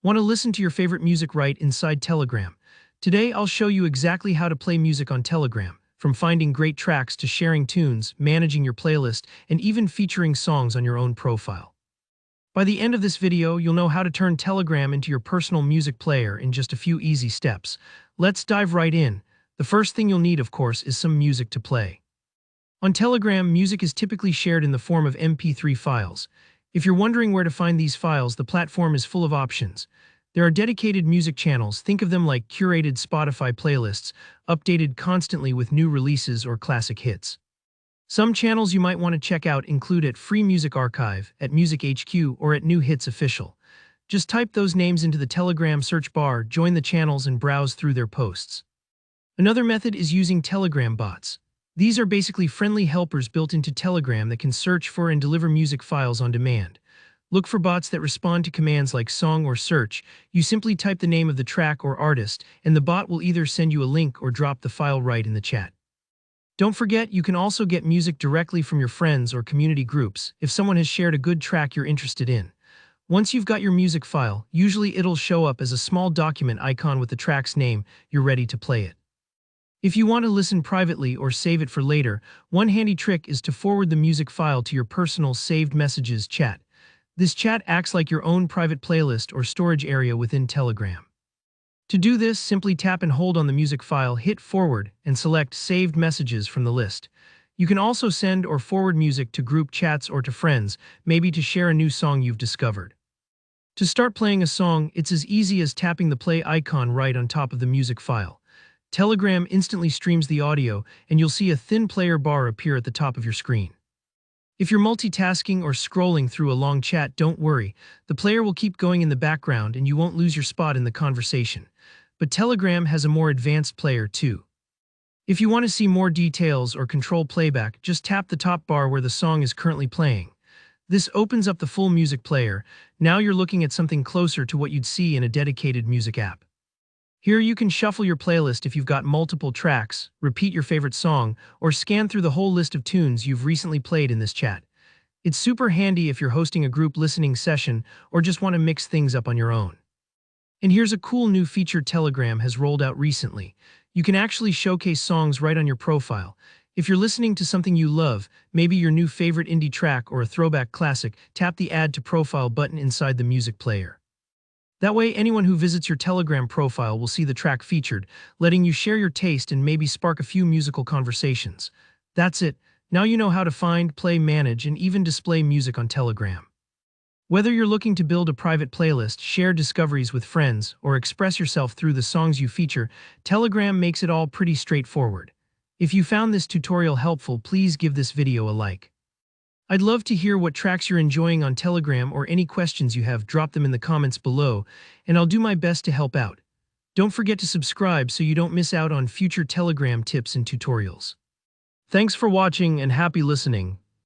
Want to listen to your favorite music right inside Telegram? Today I'll show you exactly how to play music on Telegram, from finding great tracks to sharing tunes, managing your playlist, and even featuring songs on your own profile. By the end of this video, you'll know how to turn Telegram into your personal music player in just a few easy steps. Let's dive right in. The first thing you'll need, of course, is some music to play. On Telegram, music is typically shared in the form of MP3 files. If you're wondering where to find these files, the platform is full of options. There are dedicated music channels, think of them like curated Spotify playlists, updated constantly with new releases or classic hits. Some channels you might want to check out include at Free Music Archive, at Music HQ, or at New Hits Official. Just type those names into the Telegram search bar, join the channels, and browse through their posts. Another method is using Telegram bots. These are basically friendly helpers built into Telegram that can search for and deliver music files on demand. Look for bots that respond to commands like song or search. You simply type the name of the track or artist, and the bot will either send you a link or drop the file right in the chat. Don't forget, you can also get music directly from your friends or community groups if someone has shared a good track you're interested in. Once you've got your music file, usually it'll show up as a small document icon with the track's name. You're ready to play it. If you want to listen privately or save it for later, one handy trick is to forward the music file to your personal saved messages chat. This chat acts like your own private playlist or storage area within Telegram. To do this, simply tap and hold on the music file, hit forward, and select Saved Messages from the list. You can also send or forward music to group chats or to friends, maybe to share a new song you've discovered. To start playing a song, it's as easy as tapping the play icon right on top of the music file. Telegram instantly streams the audio, and you'll see a thin player bar appear at the top of your screen. If you're multitasking or scrolling through a long chat, don't worry. The player will keep going in the background and you won't lose your spot in the conversation. But Telegram has a more advanced player too. If you want to see more details or control playback, just tap the top bar where the song is currently playing. This opens up the full music player. Now you're looking at something closer to what you'd see in a dedicated music app. Here you can shuffle your playlist if you've got multiple tracks, repeat your favorite song, or scan through the whole list of tunes you've recently played in this chat. It's super handy if you're hosting a group listening session or just want to mix things up on your own. And here's a cool new feature Telegram has rolled out recently. You can actually showcase songs right on your profile. If you're listening to something you love, maybe your new favorite indie track or a throwback classic, tap the Add to Profile button inside the music player. That way, anyone who visits your Telegram profile will see the track featured, letting you share your taste and maybe spark a few musical conversations. That's it. Now you know how to find, play, manage, and even display music on Telegram. Whether you're looking to build a private playlist, share discoveries with friends, or express yourself through the songs you feature, Telegram makes it all pretty straightforward. If you found this tutorial helpful, please give this video a like. I'd love to hear what tracks you're enjoying on Telegram, or any questions you have, drop them in the comments below, and I'll do my best to help out. Don't forget to subscribe so you don't miss out on future Telegram tips and tutorials. Thanks for watching and happy listening.